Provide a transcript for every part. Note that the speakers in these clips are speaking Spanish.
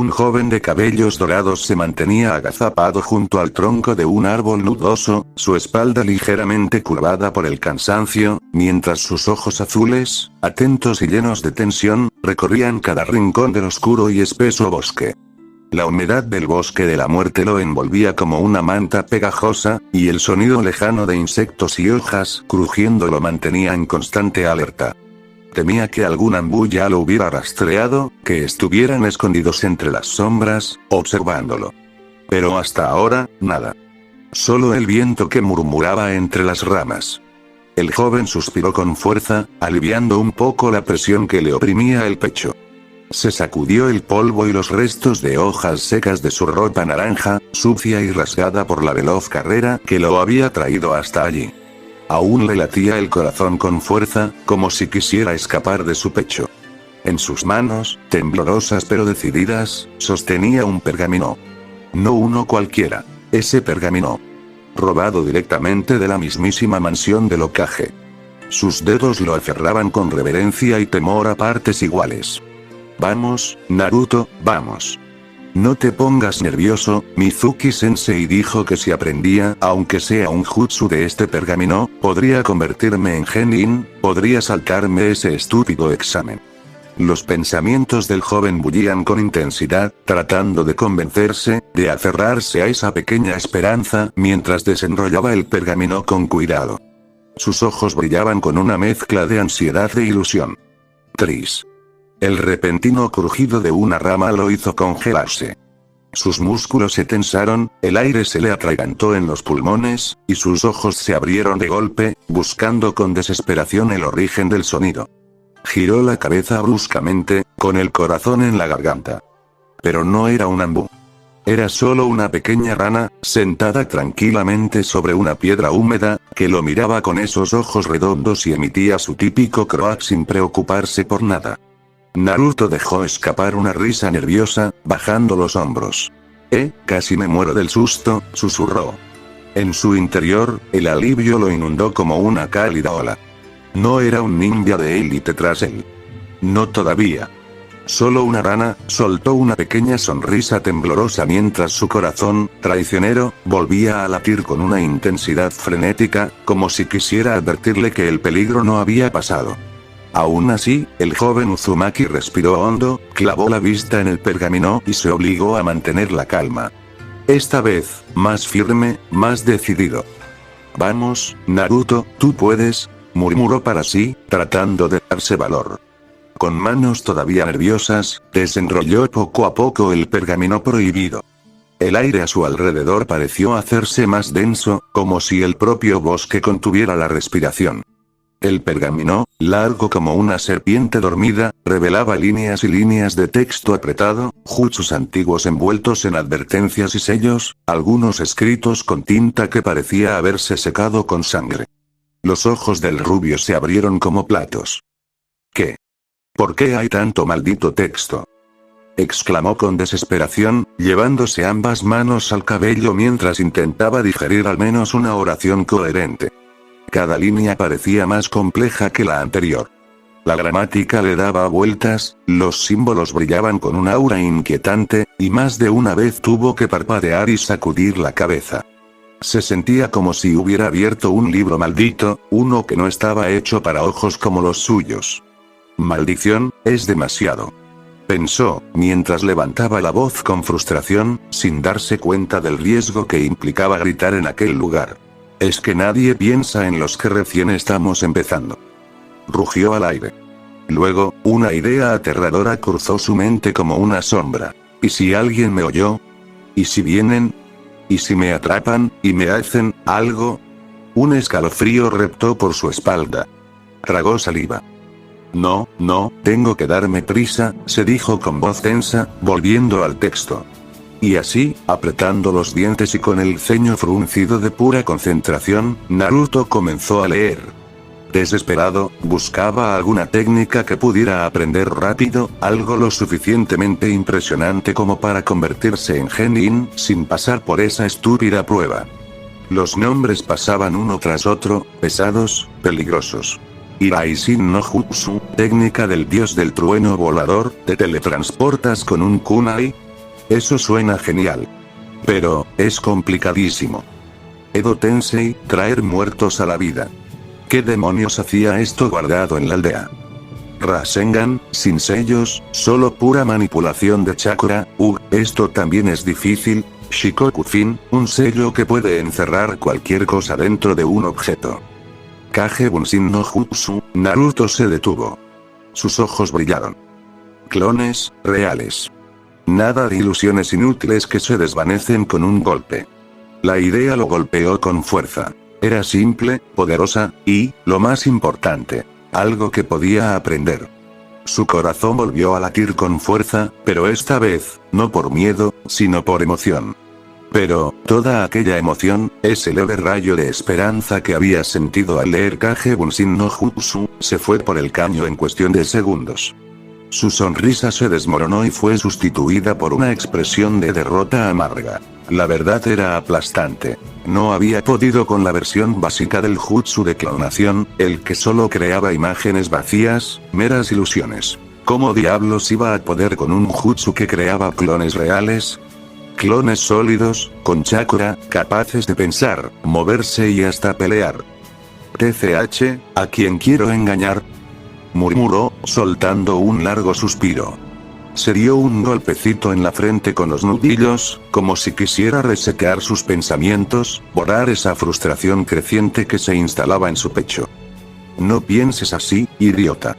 Un joven de cabellos dorados se mantenía agazapado junto al tronco de un árbol nudoso, su espalda ligeramente curvada por el cansancio, mientras sus ojos azules, atentos y llenos de tensión, recorrían cada rincón del oscuro y espeso bosque. La humedad del bosque de la muerte lo envolvía como una manta pegajosa, y el sonido lejano de insectos y hojas crujiendo lo mantenía en constante alerta. Temía que algún ambú ya lo hubiera rastreado, que estuvieran escondidos entre las sombras, observándolo. Pero hasta ahora, nada. Solo el viento que murmuraba entre las ramas. El joven suspiró con fuerza, aliviando un poco la presión que le oprimía el pecho. Se sacudió el polvo y los restos de hojas secas de su ropa naranja, sucia y rasgada por la veloz carrera que lo había traído hasta allí. Aún le latía el corazón con fuerza, como si quisiera escapar de su pecho. En sus manos, temblorosas pero decididas, sostenía un pergamino. No uno cualquiera. Ese pergamino. Robado directamente de la mismísima mansión del Hokage. Sus dedos lo aferraban con reverencia y temor a partes iguales. Vamos, Naruto, vamos. No te pongas nervioso, Mizuki-sensei dijo que si aprendía, aunque sea un jutsu de este pergamino, podría convertirme en genin, podría saltarme ese estúpido examen. Los pensamientos del joven bullían con intensidad, tratando de convencerse, de aferrarse a esa pequeña esperanza, mientras desenrollaba el pergamino con cuidado. Sus ojos brillaban con una mezcla de ansiedad e ilusión. Tris. El repentino crujido de una rama lo hizo congelarse. Sus músculos se tensaron, el aire se le atragantó en los pulmones, y sus ojos se abrieron de golpe, buscando con desesperación el origen del sonido. Giró la cabeza bruscamente, con el corazón en la garganta. Pero no era un ambú. Era solo una pequeña rana, sentada tranquilamente sobre una piedra húmeda, que lo miraba con esos ojos redondos y emitía su típico croak sin preocuparse por nada. Naruto dejó escapar una risa nerviosa, bajando los hombros. Casi me muero del susto, susurró. En su interior, el alivio lo inundó como una cálida ola. No era un ninja de élite tras él. No todavía. Solo una rana, soltó una pequeña sonrisa temblorosa mientras su corazón, traicionero, volvía a latir con una intensidad frenética, como si quisiera advertirle que el peligro no había pasado. Aún así, el joven Uzumaki respiró hondo, clavó la vista en el pergamino y se obligó a mantener la calma. Esta vez, más firme, más decidido. Vamos, Naruto, tú puedes, murmuró para sí, tratando de darse valor. Con manos todavía nerviosas, desenrolló poco a poco el pergamino prohibido. El aire a su alrededor pareció hacerse más denso, como si el propio bosque contuviera la respiración. El pergamino, largo como una serpiente dormida, revelaba líneas y líneas de texto apretado, jutsus antiguos envueltos en advertencias y sellos, algunos escritos con tinta que parecía haberse secado con sangre. Los ojos del rubio se abrieron como platos. ¿Qué? ¿Por qué hay tanto maldito texto? Exclamó con desesperación, llevándose ambas manos al cabello mientras intentaba digerir al menos una oración coherente. Cada línea parecía más compleja que la anterior. La gramática le daba vueltas, los símbolos brillaban con un aura inquietante, y más de una vez tuvo que parpadear y sacudir la cabeza. Se sentía como si hubiera abierto un libro maldito, uno que no estaba hecho para ojos como los suyos. Maldición, es demasiado. Pensó, mientras levantaba la voz con frustración, sin darse cuenta del riesgo que implicaba gritar en aquel lugar. Es que nadie piensa en los que recién estamos empezando. Rugió al aire. Luego, una idea aterradora cruzó su mente como una sombra. ¿Y si alguien me oyó? ¿Y si vienen? ¿Y si me atrapan, y me hacen algo? Un escalofrío reptó por su espalda. Tragó saliva. No, tengo que darme prisa, se dijo con voz tensa, volviendo al texto. Y así, apretando los dientes y con el ceño fruncido de pura concentración, Naruto comenzó a leer. Desesperado, buscaba alguna técnica que pudiera aprender rápido, algo lo suficientemente impresionante como para convertirse en genin, sin pasar por esa estúpida prueba. Los nombres pasaban uno tras otro, pesados, peligrosos. Iraishin no Jutsu, técnica del dios del trueno volador, te teletransportas con un kunai. Eso suena genial. Pero, es complicadísimo. Edo Tensei, traer muertos a la vida. ¿Qué demonios hacía esto guardado en la aldea? Rasengan, sin sellos, solo pura manipulación de chakra. Esto también es difícil. Shikoku-fin, un sello que puede encerrar cualquier cosa dentro de un objeto. Kage Bunshin no Jutsu, Naruto se detuvo. Sus ojos brillaron. Clones, reales. Nada de ilusiones inútiles que se desvanecen con un golpe. La idea lo golpeó con fuerza. Era simple, poderosa, y, lo más importante, algo que podía aprender. Su corazón volvió a latir con fuerza, pero esta vez, no por miedo, sino por emoción. Pero, toda aquella emoción, ese leve rayo de esperanza que había sentido al leer Kage Bunshin no Jutsu, se fue por el caño en cuestión de segundos. Su sonrisa se desmoronó y fue sustituida por una expresión de derrota amarga. La verdad era aplastante. No había podido con la versión básica del jutsu de clonación, el que solo creaba imágenes vacías, meras ilusiones. ¿Cómo diablos iba a poder con un jutsu que creaba clones reales? Clones sólidos, con chakra, capaces de pensar, moverse y hasta pelear. TCH, ¿a quién quiero engañar?, murmuró, soltando un largo suspiro. Se dio un golpecito en la frente con los nudillos, como si quisiera resetear sus pensamientos, borrar esa frustración creciente que se instalaba en su pecho. No pienses así, idiota.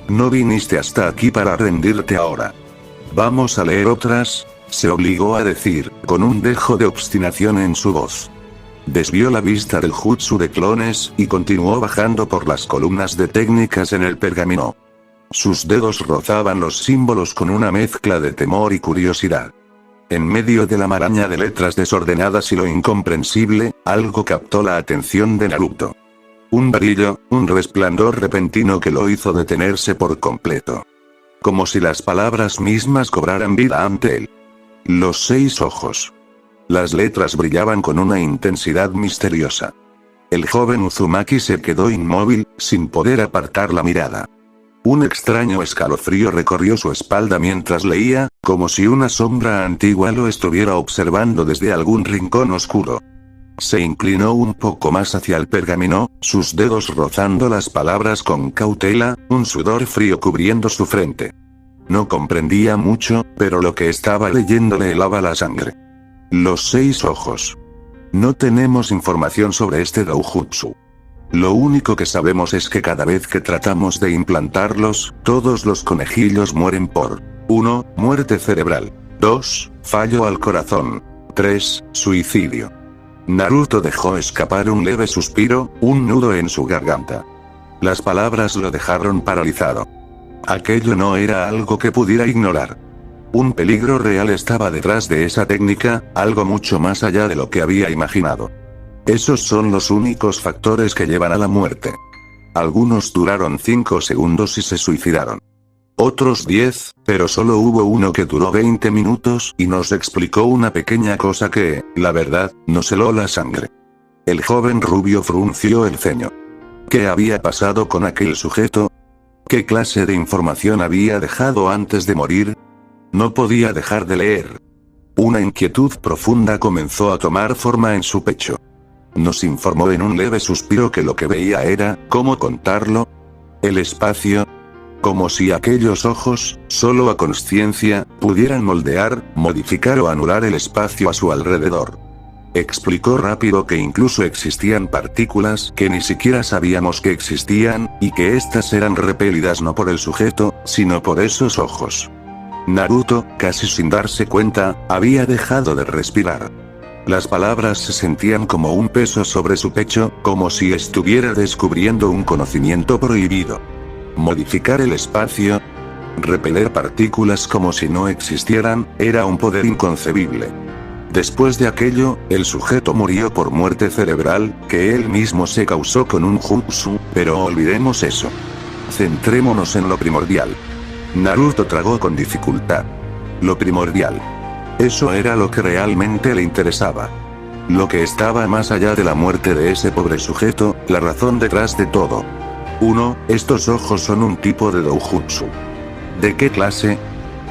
No viniste hasta aquí para rendirte ahora. Vamos a leer otras, se obligó a decir, con un dejo de obstinación en su voz. Desvió la vista del jutsu de clones, y continuó bajando por las columnas de técnicas en el pergamino. Sus dedos rozaban los símbolos con una mezcla de temor y curiosidad. En medio de la maraña de letras desordenadas y lo incomprensible, algo captó la atención de Naruto. Un brillo, un resplandor repentino que lo hizo detenerse por completo. Como si las palabras mismas cobraran vida ante él. Los 6 ojos. Las letras brillaban con una intensidad misteriosa. El joven Uzumaki se quedó inmóvil, sin poder apartar la mirada. Un extraño escalofrío recorrió su espalda mientras leía, como si una sombra antigua lo estuviera observando desde algún rincón oscuro. Se inclinó un poco más hacia el pergamino, sus dedos rozando las palabras con cautela, un sudor frío cubriendo su frente. No comprendía mucho, pero lo que estaba leyendo le helaba la sangre. Los 6 ojos. No tenemos información sobre este doujutsu. Lo único que sabemos es que cada vez que tratamos de implantarlos, todos los conejillos mueren por 1. Muerte cerebral. 2. Fallo al corazón. 3. Suicidio. Naruto dejó escapar un leve suspiro, un nudo en su garganta. Las palabras lo dejaron paralizado. Aquello no era algo que pudiera ignorar. Un peligro real estaba detrás de esa técnica, algo mucho más allá de lo que había imaginado. Esos son los únicos factores que llevan a la muerte. Algunos duraron 5 segundos y se suicidaron. Otros 10, pero solo hubo uno que duró 20 minutos y nos explicó una pequeña cosa que, la verdad, nos heló la sangre. El joven rubio frunció el ceño. ¿Qué había pasado con aquel sujeto? ¿Qué clase de información había dejado antes de morir? No podía dejar de leer. Una inquietud profunda comenzó a tomar forma en su pecho. Nos informó en un leve suspiro que lo que veía era, ¿cómo contarlo? El espacio. Como si aquellos ojos, solo a consciencia, pudieran moldear, modificar o anular el espacio a su alrededor. Explicó rápido que incluso existían partículas que ni siquiera sabíamos que existían, y que éstas eran repelidas no por el sujeto, sino por esos ojos. Naruto, casi sin darse cuenta, había dejado de respirar. Las palabras se sentían como un peso sobre su pecho, como si estuviera descubriendo un conocimiento prohibido. Modificar el espacio, repeler partículas como si no existieran, era un poder inconcebible. Después de aquello, el sujeto murió por muerte cerebral, que él mismo se causó con un jutsu, pero olvidemos eso. Centrémonos en lo primordial. Naruto tragó con dificultad. Lo primordial. Eso era lo que realmente le interesaba. Lo que estaba más allá de la muerte de ese pobre sujeto, la razón detrás de todo. 1. Estos ojos son un tipo de doujutsu. ¿De qué clase?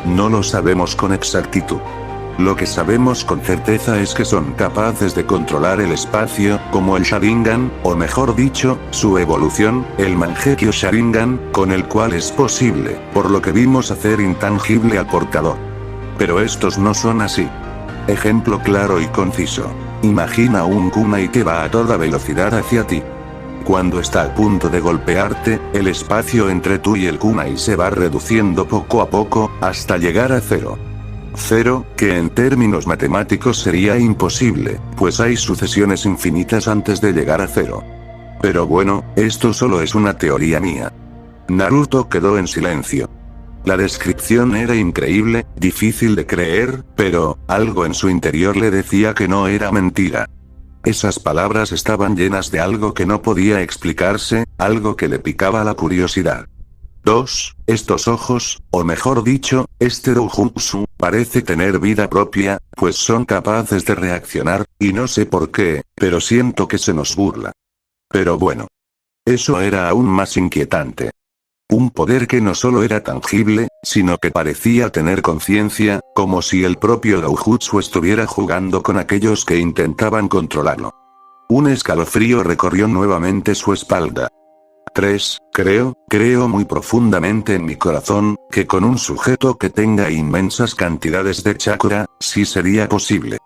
No lo sabemos con exactitud. Lo que sabemos con certeza es que son capaces de controlar el espacio, como el Sharingan, o mejor dicho, su evolución, el Mangekyo Sharingan, con el cual es posible, por lo que vimos, hacer intangible al portador. Pero estos no son así. Ejemplo claro y conciso. Imagina un kunai que va a toda velocidad hacia ti. Cuando está a punto de golpearte, el espacio entre tú y el kunai se va reduciendo poco a poco, hasta llegar a cero. Cero, que en términos matemáticos sería imposible, pues hay sucesiones infinitas antes de llegar a cero. Pero bueno, esto solo es una teoría mía. Naruto quedó en silencio. La descripción era increíble, difícil de creer, pero algo en su interior le decía que no era mentira. Esas palabras estaban llenas de algo que no podía explicarse, algo que le picaba la curiosidad. 2. Estos ojos, o mejor dicho, este doujutsu, parece tener vida propia, pues son capaces de reaccionar, y no sé por qué, pero siento que se nos burla. Pero bueno. Eso era aún más inquietante. Un poder que no solo era tangible, sino que parecía tener conciencia, como si el propio doujutsu estuviera jugando con aquellos que intentaban controlarlo. Un escalofrío recorrió nuevamente su espalda. 3. Creo muy profundamente en mi corazón, que con un sujeto que tenga inmensas cantidades de chakra, sí sería posible.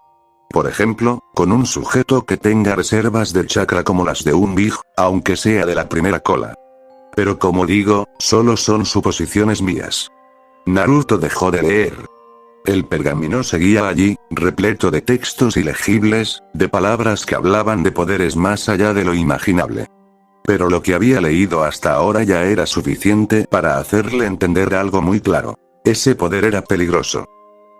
Por ejemplo, con un sujeto que tenga reservas de chakra como las de un Big, aunque sea de la primera cola. Pero como digo, solo son suposiciones mías. Naruto dejó de leer. El pergamino seguía allí, repleto de textos ilegibles, de palabras que hablaban de poderes más allá de lo imaginable. Pero lo que había leído hasta ahora ya era suficiente para hacerle entender algo muy claro. Ese poder era peligroso.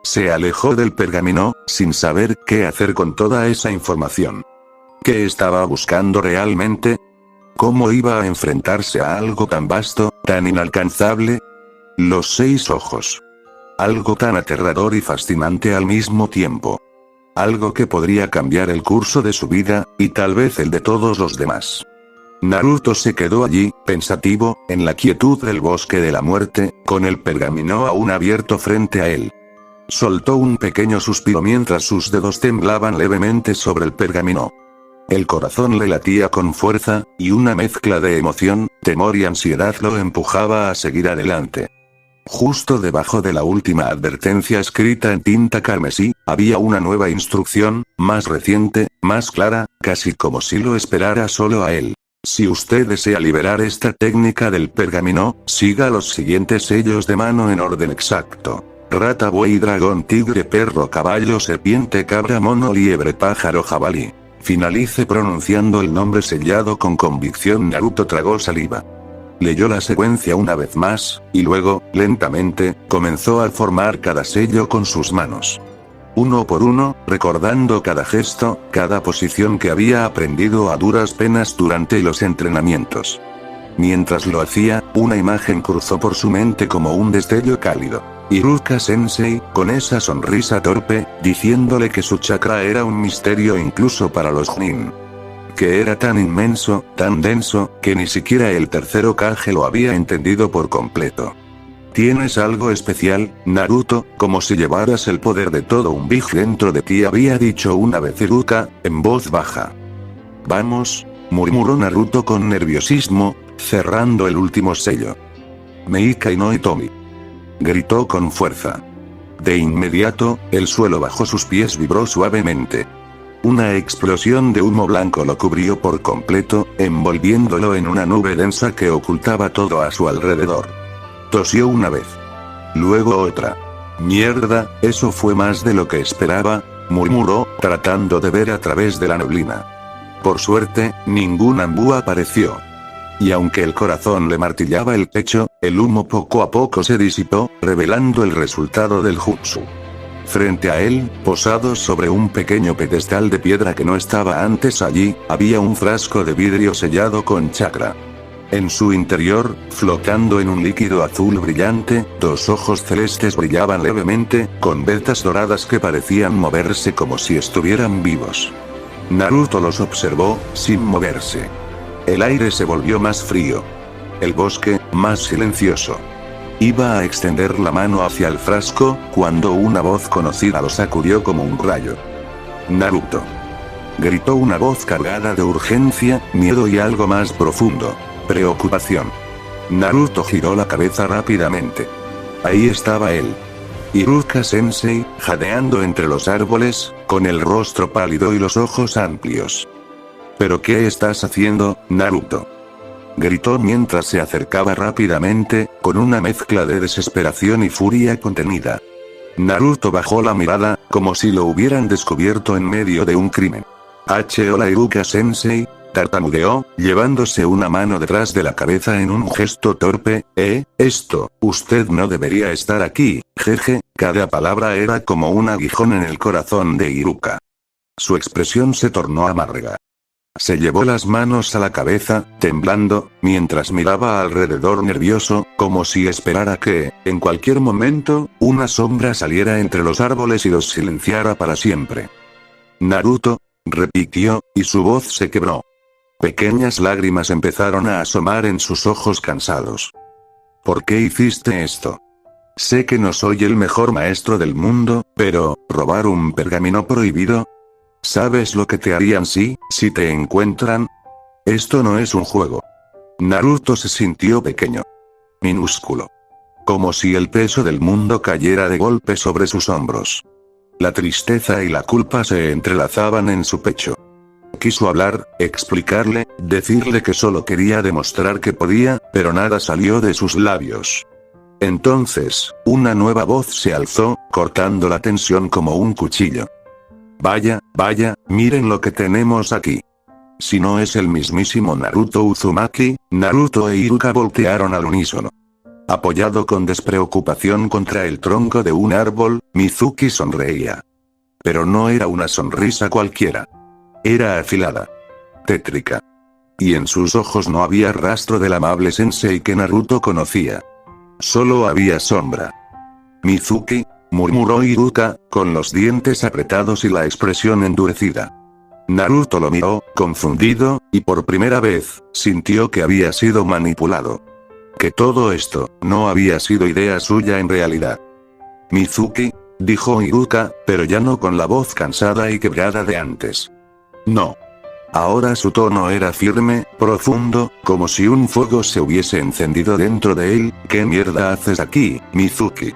Se alejó del pergamino, sin saber qué hacer con toda esa información. ¿Qué estaba buscando realmente? ¿Cómo iba a enfrentarse a algo tan vasto, tan inalcanzable? Los 6 ojos. Algo tan aterrador y fascinante al mismo tiempo. Algo que podría cambiar el curso de su vida, y tal vez el de todos los demás. Naruto se quedó allí, pensativo, en la quietud del bosque de la muerte, con el pergamino aún abierto frente a él. Soltó un pequeño suspiro mientras sus dedos temblaban levemente sobre el pergamino. El corazón le latía con fuerza, y una mezcla de emoción, temor y ansiedad lo empujaba a seguir adelante. Justo debajo de la última advertencia escrita en tinta carmesí, había una nueva instrucción, más reciente, más clara, casi como si lo esperara solo a él. Si usted desea liberar esta técnica del pergamino, siga los siguientes sellos de mano en orden exacto. Rata, buey, dragón, tigre, perro, caballo, serpiente, cabra, mono, liebre, pájaro, jabalí. Finalice pronunciando el nombre sellado con convicción. Naruto tragó saliva. Leyó la secuencia una vez más, y luego, lentamente, comenzó a formar cada sello con sus manos. Uno por uno, recordando cada gesto, cada posición que había aprendido a duras penas durante los entrenamientos. Mientras lo hacía, una imagen cruzó por su mente como un destello cálido. Iruka-sensei, con esa sonrisa torpe, diciéndole que su chakra era un misterio incluso para los Chunin. Que era tan inmenso, tan denso, que ni siquiera el tercer Hokage lo había entendido por completo. Tienes algo especial, Naruto, como si llevaras el poder de todo un Big dentro de ti, había dicho una vez Iruka, en voz baja. Vamos, murmuró Naruto con nerviosismo, cerrando el último sello. Meikai no Itomi. Gritó con fuerza. De inmediato, el suelo bajo sus pies vibró suavemente. Una explosión de humo blanco lo cubrió por completo, envolviéndolo en una nube densa que ocultaba todo a su alrededor. Tosió una vez. Luego otra. Mierda, eso fue más de lo que esperaba, murmuró, tratando de ver a través de la neblina. Por suerte, ningún Anbu apareció. Y aunque el corazón le martillaba el pecho, el humo poco a poco se disipó, revelando el resultado del jutsu. Frente a él, posado sobre un pequeño pedestal de piedra que no estaba antes allí, había un frasco de vidrio sellado con chakra. En su interior, flotando en un líquido azul brillante, 2 ojos celestes brillaban levemente, con vetas doradas que parecían moverse como si estuvieran vivos. Naruto los observó, sin moverse. El aire se volvió más frío. El bosque, más silencioso. Iba a extender la mano hacia el frasco, cuando una voz conocida lo sacudió como un rayo. «Naruto», gritó una voz cargada de urgencia, miedo y algo más profundo: preocupación. Naruto giró la cabeza rápidamente. Ahí estaba él. Iruka-sensei, jadeando entre los árboles, con el rostro pálido y los ojos amplios. «¿Pero qué estás haciendo, Naruto?», gritó mientras se acercaba rápidamente, con una mezcla de desesperación y furia contenida. Naruto bajó la mirada, como si lo hubieran descubierto en medio de un crimen. «Hola Iruka-sensei», tartamudeó, llevándose una mano detrás de la cabeza en un gesto torpe. Usted no debería estar aquí, jeje». Cada palabra era como un aguijón en el corazón de Iruka. Su expresión se tornó amarga. Se llevó las manos a la cabeza, temblando, mientras miraba alrededor nervioso, como si esperara que, en cualquier momento, una sombra saliera entre los árboles y los silenciara para siempre. «Naruto», repitió, y su voz se quebró. Pequeñas lágrimas empezaron a asomar en sus ojos cansados. «¿Por qué hiciste esto? Sé que no soy el mejor maestro del mundo, pero, ¿robar un pergamino prohibido? ¿Sabes lo que te harían si te encuentran? Esto no es un juego». Naruto se sintió pequeño. Minúsculo. Como si el peso del mundo cayera de golpe sobre sus hombros. La tristeza y la culpa se entrelazaban en su pecho. Quiso hablar, explicarle, decirle que solo quería demostrar que podía, pero nada salió de sus labios. Entonces, una nueva voz se alzó, cortando la tensión como un cuchillo. «Vaya, miren lo que tenemos aquí». Si no es el mismísimo Naruto Uzumaki». Naruto e Iruka voltearon al unísono. Apoyado con despreocupación contra el tronco de un árbol, Mizuki sonreía. Pero no era una sonrisa cualquiera. Era afilada. Tétrica. Y en sus ojos no había rastro del amable sensei que Naruto conocía. Solo había sombra. «Mizuki», murmuró Iruka, con los dientes apretados y la expresión endurecida. Naruto lo miró, confundido, y por primera vez, sintió que había sido manipulado. Que todo esto, no había sido idea suya en realidad. «Mizuki», dijo Iruka, pero ya no con la voz cansada y quebrada de antes. «No». Ahora su tono era firme, profundo, como si un fuego se hubiese encendido dentro de él. «¿Qué mierda haces aquí, Mizuki?»,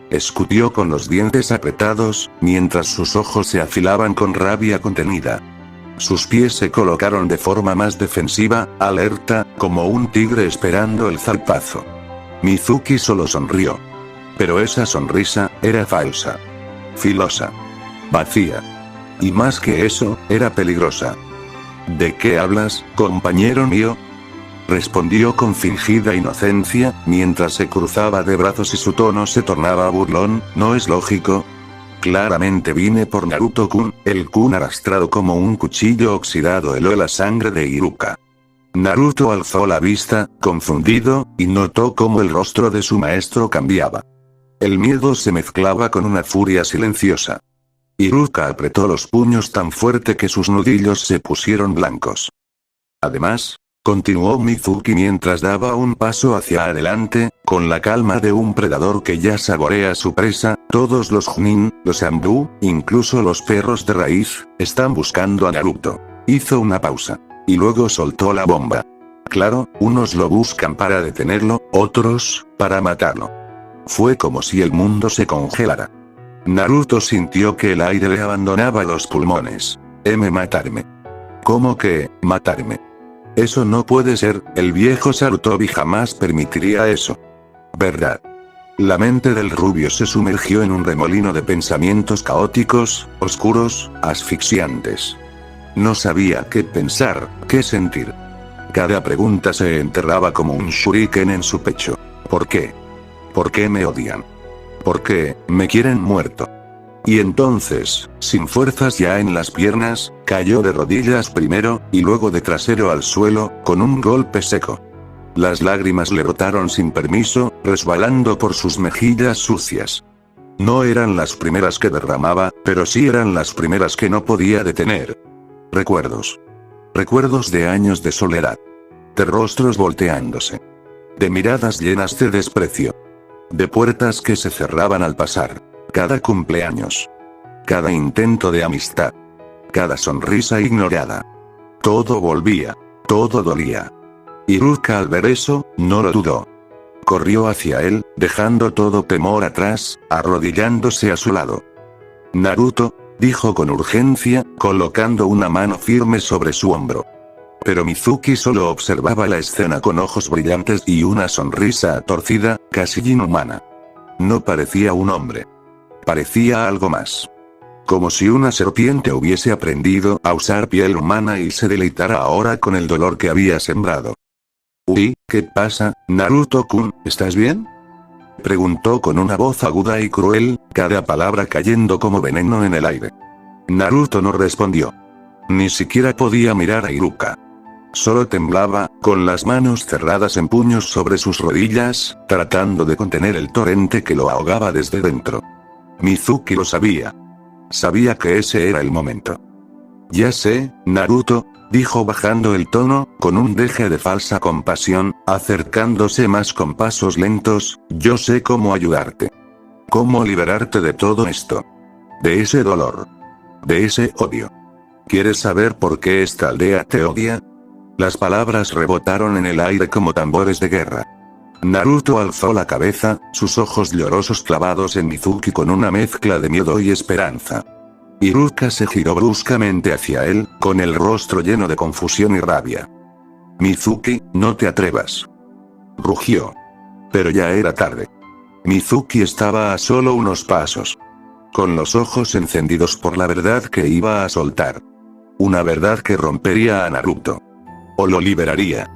escupió con los dientes apretados, mientras sus ojos se afilaban con rabia contenida. Sus pies se colocaron de forma más defensiva, alerta, como un tigre esperando el zarpazo. Mizuki solo sonrió. Pero esa sonrisa, era falsa. Filosa. Vacía. Y más que eso, era peligrosa. «¿De qué hablas, compañero mío?», respondió con fingida inocencia, mientras se cruzaba de brazos y su tono se tornaba burlón. «¿No es lógico? Claramente vine por Naruto-kun». El kun arrastrado como un cuchillo oxidado heló la sangre de Iruka. Naruto alzó la vista, confundido, y notó cómo el rostro de su maestro cambiaba. El miedo se mezclaba con una furia silenciosa. Iruka apretó los puños tan fuerte que sus nudillos se pusieron blancos. «Además», continuó Mizuki mientras daba un paso hacia adelante, con la calma de un predador que ya saborea su presa, «todos los Chunin, los Anbu, incluso los perros de raíz, están buscando a Naruto». Hizo una pausa. Y luego soltó la bomba. «Claro, unos lo buscan para detenerlo, otros, para matarlo». Fue como si el mundo se congelara. Naruto sintió que el aire le abandonaba los pulmones. «Matarme». «¿Cómo que, matarme? Eso no puede ser, el viejo Sarutobi jamás permitiría eso». «¿Verdad?». La mente del rubio se sumergió en un remolino de pensamientos caóticos, oscuros, asfixiantes. No sabía qué pensar, qué sentir. Cada pregunta se enterraba como un shuriken en su pecho. ¿Por qué? ¿Por qué me odian? ¿Por qué me quieren muerto? Y entonces, sin fuerzas ya en las piernas, cayó de rodillas primero, y luego de trasero al suelo, con un golpe seco. Las lágrimas le brotaron sin permiso, resbalando por sus mejillas sucias. No eran las primeras que derramaba, pero sí eran las primeras que no podía detener. Recuerdos. Recuerdos de años de soledad. De rostros volteándose. De miradas llenas de desprecio. de puertas que se cerraban al pasar, cada cumpleaños, cada intento de amistad, cada sonrisa ignorada. Todo volvía, todo dolía. Iruka al ver eso, no lo dudó. Corrió hacia él, dejando todo temor atrás, arrodillándose a su lado. Naruto, dijo con urgencia, colocando una mano firme sobre su hombro. Pero Mizuki solo observaba la escena con ojos brillantes y una sonrisa torcida, casi inhumana. No parecía un hombre. Parecía algo más. Como si una serpiente hubiese aprendido a usar piel humana y se deleitara ahora con el dolor que había sembrado. Uy, ¿qué pasa, Naruto-kun? ¿Estás bien? Preguntó con una voz aguda y cruel, cada palabra cayendo como veneno en el aire. Naruto no respondió. Ni siquiera podía mirar a Iruka. Solo temblaba, con las manos cerradas en puños sobre sus rodillas, tratando de contener el torrente que lo ahogaba desde dentro. Mizuki lo sabía. Sabía que ese era el momento. Ya sé, Naruto, dijo bajando el tono, con un deje de falsa compasión, acercándose más con pasos lentos, yo sé cómo ayudarte. Cómo liberarte de todo esto. De ese dolor. De ese odio. ¿Quieres saber por qué esta aldea te odia? Las palabras rebotaron en el aire como tambores de guerra. Naruto alzó la cabeza, sus ojos llorosos clavados en Mizuki con una mezcla de miedo y esperanza. Iruka se giró bruscamente hacia él, con el rostro lleno de confusión y rabia. Mizuki, no te atrevas. Rugió. Pero ya era tarde. Mizuki estaba a solo unos pasos. Con los ojos encendidos por la verdad que iba a soltar. Una verdad que rompería a Naruto. O lo liberaría.